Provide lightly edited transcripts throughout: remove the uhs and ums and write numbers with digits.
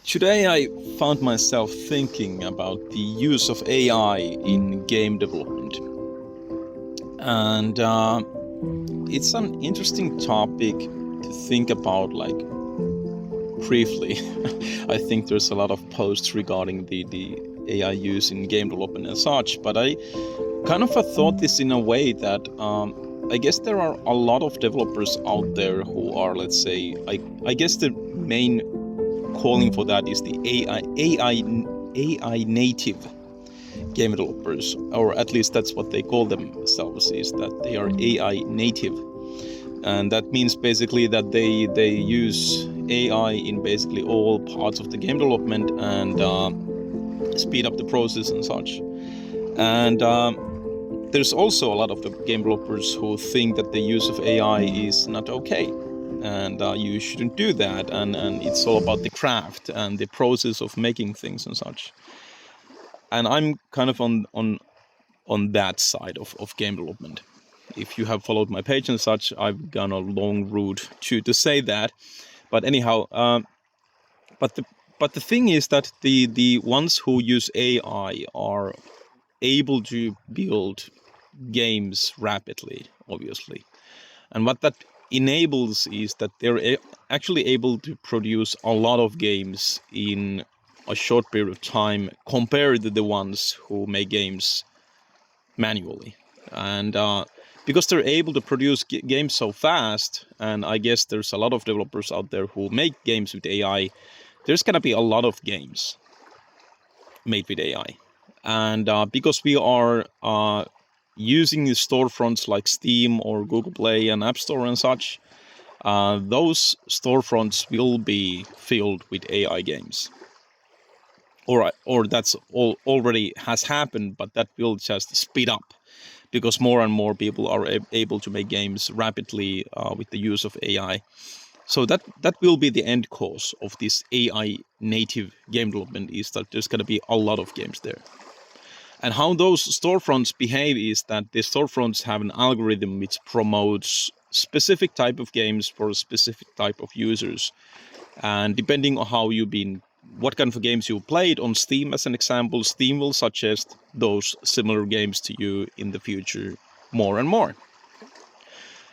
Today I found myself thinking about the use of AI in game development. And it's an interesting topic to think about, like, briefly. I think there's a lot of posts regarding the AI use in game development and such, but I kind of thought this in a way that I guess there are a lot of developers out there who are, let's say, I guess the main calling for that is the AI native game developers, or at least that's what they call themselves, is that they are AI native. And that means basically that they use AI in basically all parts of the game development and speed up the process and such. And there's also a lot of the game developers who think that the use of AI is not okay, and you shouldn't do that, and it's all about the craft and the process of making things and such. And I'm kind of on that side of game development. If you have followed my page and such, I've gone a long route to say that. But anyhow, but the thing is that the ones who use AI are able to build games rapidly, obviously. And what that enables is that they're actually able to produce a lot of games in a short period of time compared to the ones who make games manually. And because they're able to produce games so fast, and I guess there's a lot of developers out there who make games with AI, there's going to be a lot of games made with AI. And because we are using the storefronts like Steam or Google Play and App Store and such, those storefronts will be filled with AI games. Or that's already has happened, but that will just speed up because more and more people are able to make games rapidly with the use of AI. So that will be the end cause of this AI native game development, is that there's going to be a lot of games there. And how those storefronts behave is that the storefronts have an algorithm which promotes specific type of games for a specific type of users. And depending on how you've been, what kind of games you played on Steam, as an example, Steam will suggest those similar games to you in the future more and more.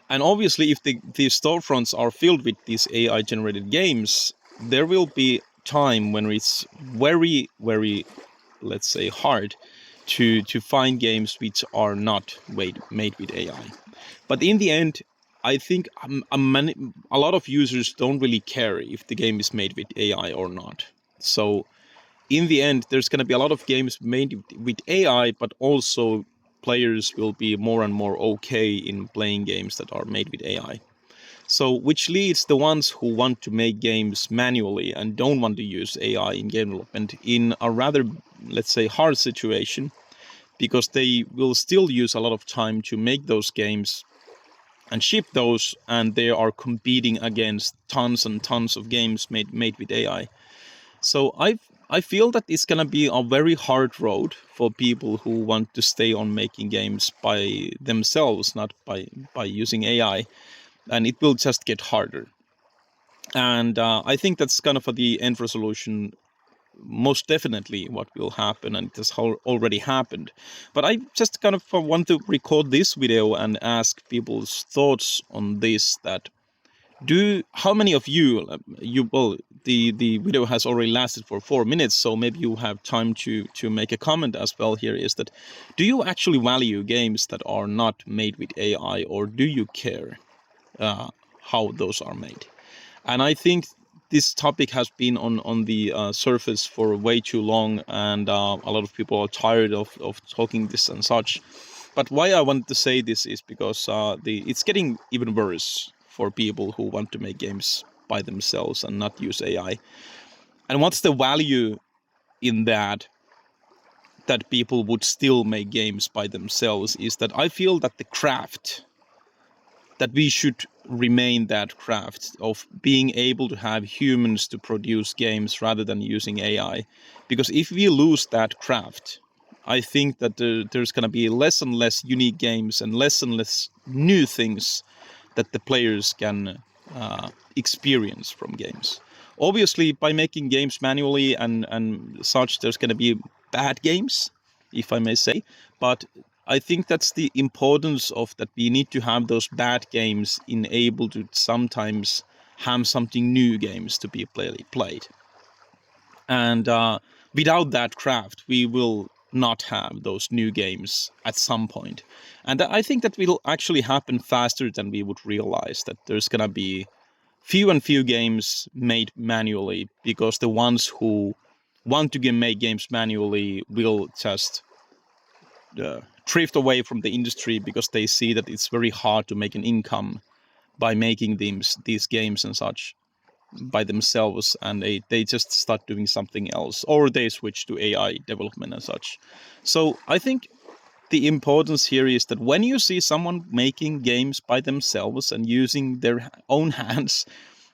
And obviously, if the storefronts are filled with these AI generated games, there will be time when it's very, very, let's say, hard to find games which are not made with AI. But in the end, I think a lot of users don't really care if the game is made with AI or not. So in the end, there's going to be a lot of games made with AI, but also players will be more and more okay in playing games that are made with AI. So which leads the ones who want to make games manually and don't want to use AI in game development in a rather, let's say, hard situation, because they will still use a lot of time to make those games and ship those, and they are competing against tons and tons of games made with AI. So I feel that it's gonna be a very hard road for people who want to stay on making games by themselves, not by using AI, and it will just get harder. And I think that's kind of the end resolution, most definitely what will happen, and it has already happened. But I just kind of want to record this video and ask people's thoughts on this. That how many of you well, the video has already lasted for 4 minutes, so maybe you have time to make a comment as well here, is that, do you actually value games that are not made with AI, or do you care how those are made? And I think this topic has been on the surface for way too long, and a lot of people are tired of talking this and such. But why I wanted to say this is because it's getting even worse for people who want to make games by themselves and not use AI. And what's the value in that people would still make games by themselves, is that I feel that the craft, that we should remain that craft of being able to have humans to produce games rather than using AI. Because if we lose that craft, I think that there's going to be less and less unique games and less new things that the players can experience from games. Obviously, by making games manually and such, there's going to be bad games, if I may say. But I think that's the importance of that. We need to have those bad games able to sometimes have something new games to be played. And without that craft, we will not have those new games at some point. And I think that will actually happen faster than we would realize, that there's going to be few and few games made manually, because the ones who want to make games manually will just drift away from the industry, because they see that it's very hard to make an income by making these games and such by themselves, and they just start doing something else, or they switch to AI development and such. So I think the importance here is that when you see someone making games by themselves and using their own hands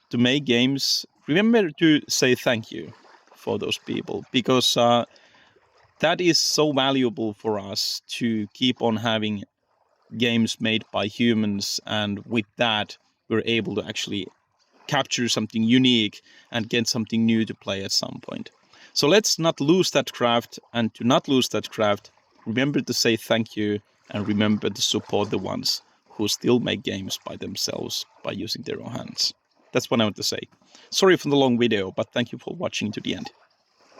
to make games, remember to say thank you for those people, because that is so valuable for us to keep on having games made by humans, and with that we're able to actually capture something unique and get something new to play at some point. So let's not lose that craft, and to not lose that craft, remember to say thank you, and remember to support the ones who still make games by themselves by using their own hands. That's what I want to say. Sorry for the long video, but thank you for watching to the end.